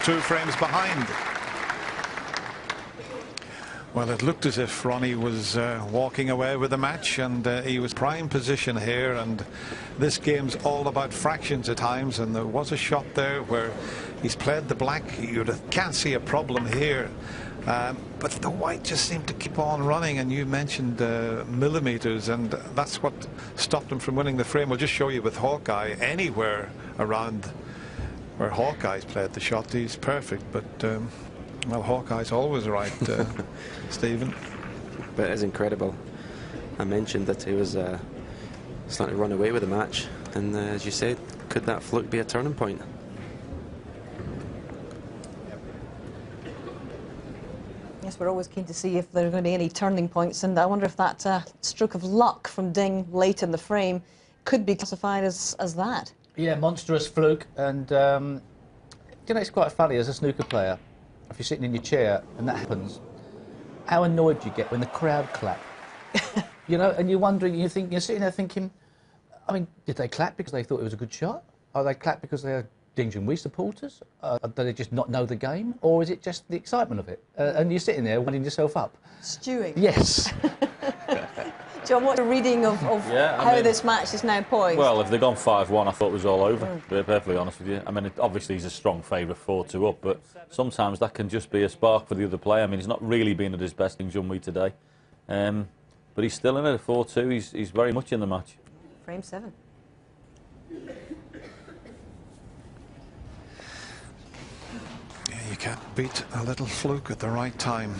2 frames behind. Well, it looked as if Ronnie was walking away with the match, and he was prime position here, and this game's all about fractions at times, and there was a shot there where he's played the black. You can't see a problem here, but the white just seemed to keep on running, and you mentioned millimeters, and that's what stopped him from winning the frame. We'll just show you with Hawkeye. Anywhere around where Hawkeye's played the shot, he's perfect, but well, Hawkeye's always right, Stephen. But it's incredible. I mentioned that he was starting to run away with the match, and as you said, could that fluke be a turning point? Yes, we're always keen to see if there are going to be any turning points, and I wonder if that stroke of luck from Ding late in the frame could be classified as that. Yeah, monstrous fluke, and you know, it's quite funny as a snooker player. If you're sitting in your chair and that happens, how annoyed do you get when the crowd clap? You know, and you're wondering, you're sitting there thinking, I mean, did they clap because they thought it was a good shot? Are they clap because they're Ding Junhui supporters? Do they just not know the game? Or is it just the excitement of it? And you're sitting there winding yourself up. Stewing. Yes. John, what's your reading of how this match is now poised? Well, if they'd gone 5-1, I thought it was all over, to be perfectly honest with you. I mean, obviously he's a strong favourite 4-2 up, but sometimes that can just be a spark for the other player. I mean, he's not really been at his best in Junhui today. But he's still in it at 4-2. He's very much in the match. Frame 7. Yeah, you can't beat a little fluke at the right time.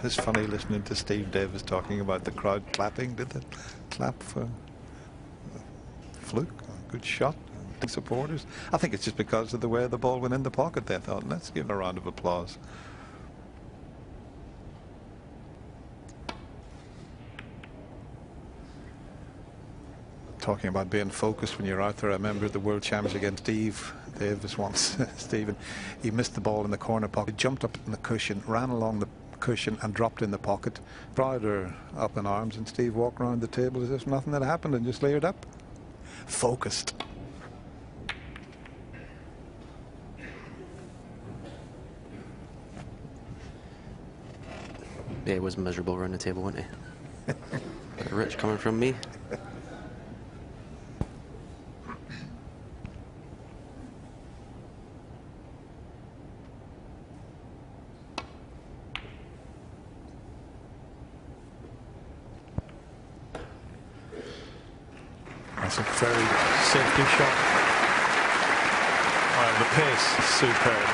It's funny listening to Steve Davis talking about the crowd clapping. Did they clap for fluke? A good shot. Supporters. I think it's just because of the way the ball went in the pocket. They thought, let's give a round of applause. Talking about being focused when you're out there, I remember the World Champions against Steve Davis once. Stephen, he missed the ball in the corner pocket, jumped up in the cushion, ran along the cushion and dropped in the pocket. Crowder up in arms, and Steve walked around the table as if nothing had happened and just layered up. Focused. Yeah, he was miserable around the table, wasn't he? Rich coming from me. That's a very safety shot. Oh, the pace is superb.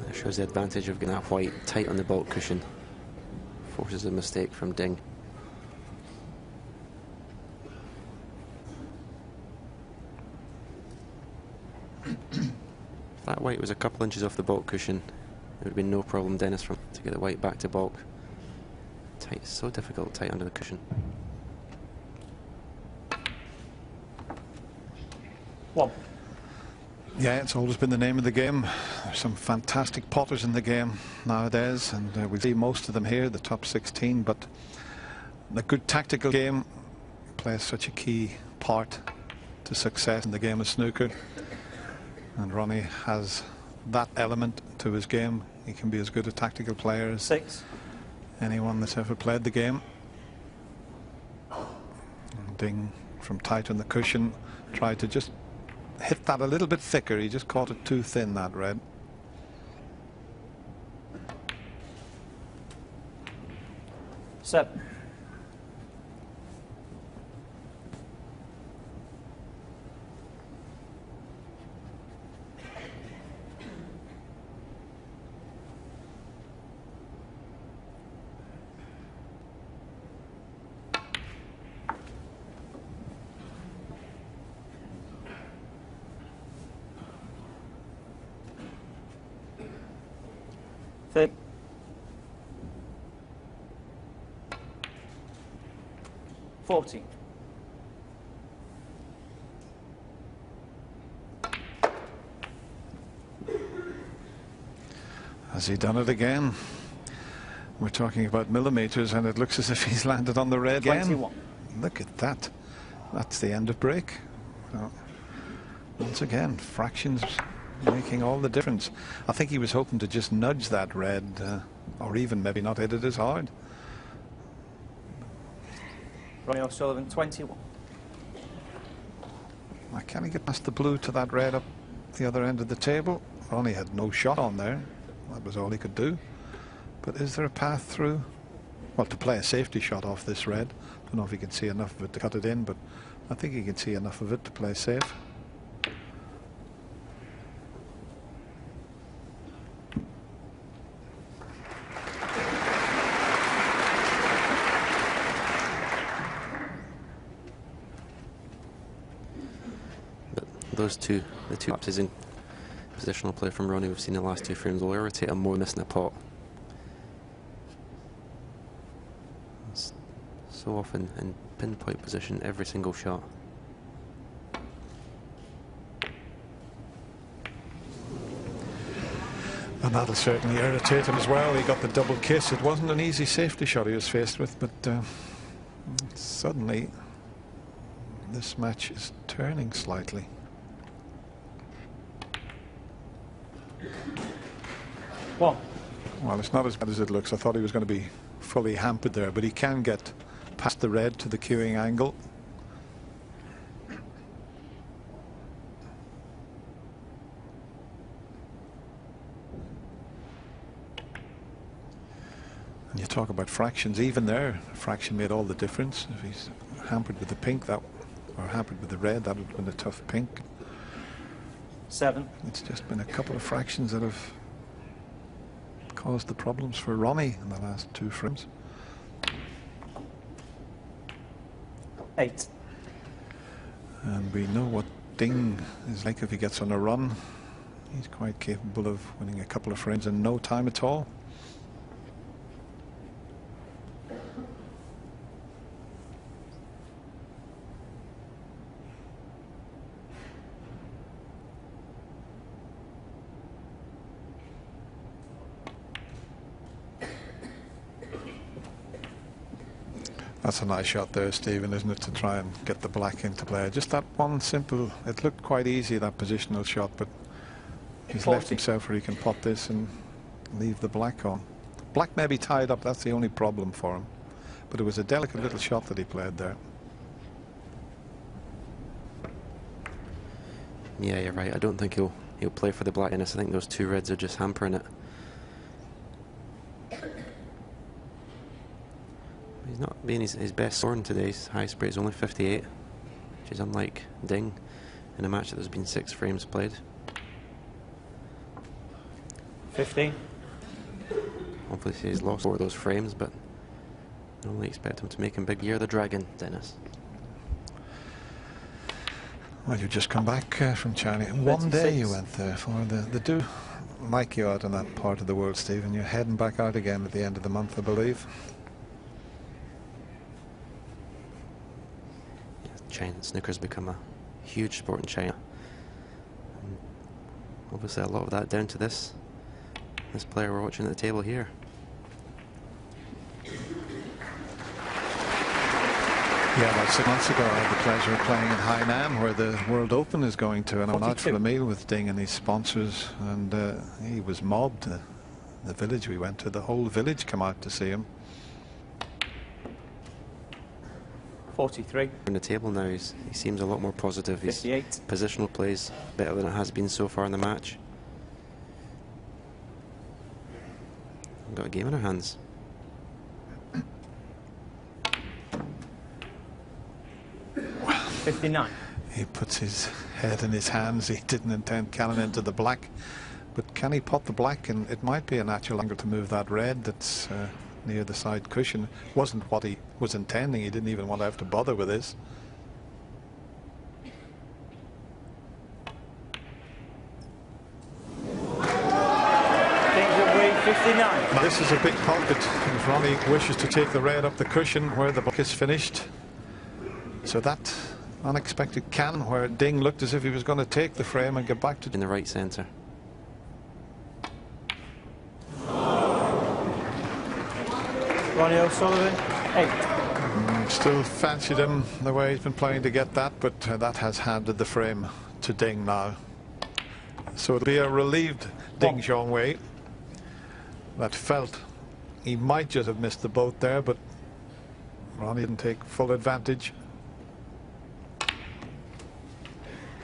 That shows the advantage of getting that white tight on the baulk cushion. Forces a mistake from Ding. If that white was a couple inches off the baulk cushion, it would have been no problem, Dennis, to get the white back to baulk. Tight, so difficult, tight under the cushion. Well, yeah, it's always been the name of the game. There's some fantastic potters in the game nowadays, and we see most of them here, the top 16, but the good tactical game plays such a key part to success in the game of snooker, and Ronnie has that element to his game. He can be as good a tactical player as 6. Anyone that's ever played the game. And Ding, from tight on the cushion, tried to just hit that a little bit thicker. He just caught it too thin, that red. Seven. 40. Has he done it again? We're talking about millimetres, and it looks as if he's landed on the red again. 21. Look at that. That's the end of break. So, once again, fractions making all the difference. I think he was hoping to just nudge that red, or even maybe not hit it as hard. Ronnie O'Sullivan, 21. Why can't he get past the blue to that red up the other end of the table? Ronnie had no shot on there. That was all he could do. But is there a path through? Well, to play a safety shot off this red. Don't know if he can see enough of it to cut it in, but I think he can see enough of it to play safe. But those two, the two lapses in positional play from Ronnie we've seen in the last two frames will irritate him more missing a pot. It's so often in pinpoint position every single shot. And that'll certainly irritate him as well. He got the double kiss. It wasn't an easy safety shot he was faced with, but suddenly this match is turning slightly. Well, it's not as bad as it looks. I thought he was going to be fully hampered there, but he can get past the red to the queuing angle. And you talk about fractions, even there, a fraction made all the difference. If he's hampered with the pink, or hampered with the red, that would have been a tough pink. 7. It's just been a couple of fractions that have caused the problems for Ronnie in the last two frames. 8. And we know what Ding is like if he gets on a run. He's quite capable of winning a couple of frames in no time at all. That's a nice shot there, Stephen, isn't it, to try and get the black into play. Just that one simple, it looked quite easy, that positional shot, but he's 40. left himself where he can pot this and leave the black on. Black may be tied up, that's the only problem for him. But it was a delicate little shot that he played there. Yeah, you're right. I don't think he'll play for the black, and I think those two reds are just hampering it. He's not being his best scoring today. His highest rate is only 58, which is unlike Ding in a match that there's been 6 frames played. 15. Obviously he's lost 4 of those frames, but I only expect him to make him big year the dragon, Dennis. Well, you've just come back from China. One day you went there for the do like you out in that part of the world, Stephen. You're heading back out again at the end of the month, I believe. China snooker's become a huge sport in China. And obviously a lot of that down to this player we're watching at the table here. Yeah, about 6 months ago I had the pleasure of playing in Hainan, where the World Open is going to, and I went out for a meal with Ding and his sponsors, and he was mobbed. The village we went to, the whole village came out to see him. 43. On the table now, he seems a lot more positive. 58. His positional plays better than it has been so far in the match. We've got a game in our hands. Well, 59. He puts his head in his hands. He didn't intend cannon into the black, but can he pot the black? And it might be a natural angle to move that red that's near the side cushion. It wasn't what he was intending. He didn't even want to have to bother with this. JUNHUI, 59. This is a big pocket. If Ronnie wishes to take the red up the cushion where the black is finished, So that unexpected cannon where Ding looked as if he was going to take the frame and get back to In the right centre. Ronnie O'Sullivan, 8. Still fancied him the way he's been playing to get that, but that has handed the frame to Ding now. So it'll be a relieved Ding Junhui that felt he might just have missed the boat there, but Ronnie didn't take full advantage.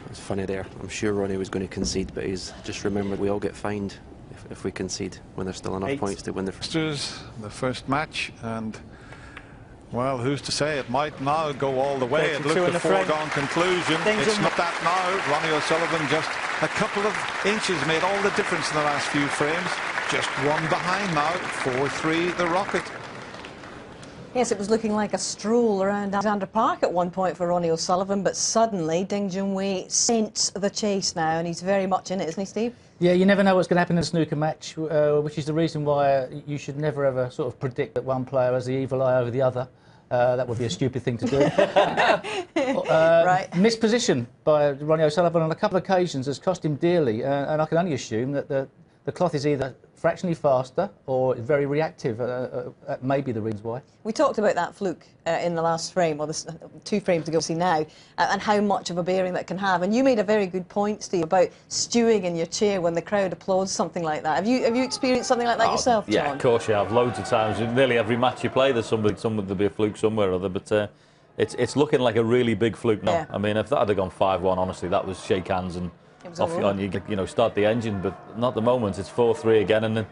It's funny there. I'm sure Ronnie was going to concede, but he's just remembered we all get fined if we concede when there's still enough 8. points to win the. The first match, and well, who's to say it might now go all the way. It 32 looked in a the frame. foregone conclusion. Ding It's Junhui. not that now. Ronnie O'Sullivan just a couple of inches made all the difference in the last few frames. Just one behind now. 4-3 the Rocket. Yes, it was looking like a stroll around Alexander Park at one point for Ronnie O'Sullivan, but suddenly Ding Junhui scents the chase now, and he's very much in it, isn't he, Steve? Yeah, you never know what's going to happen in a snooker match, which is the reason why you should never ever sort of predict that one player has the evil eye over the other. That would be a stupid thing to do. Right. Misposition by Ronnie O'Sullivan on a couple of occasions has cost him dearly, and I can only assume that the cloth is either fractionally faster or very reactive. That may be the reasons why. We talked about that fluke in the last frame, or the 2 frames to go see now, and how much of a bearing that can have. And you made a very good point, Steve, about stewing in your chair when the crowd applauds something like that. Have you experienced something like that yourself, John? Yeah, of course you have. Loads of times. Nearly every match you play, there'll be a fluke somewhere or other. But it's looking like a really big fluke now. Yeah. I mean, if that had gone 5-1, honestly, that was shake hands and It was off over. on you know, start the engine. But not the moment. It's 4-3 again, and then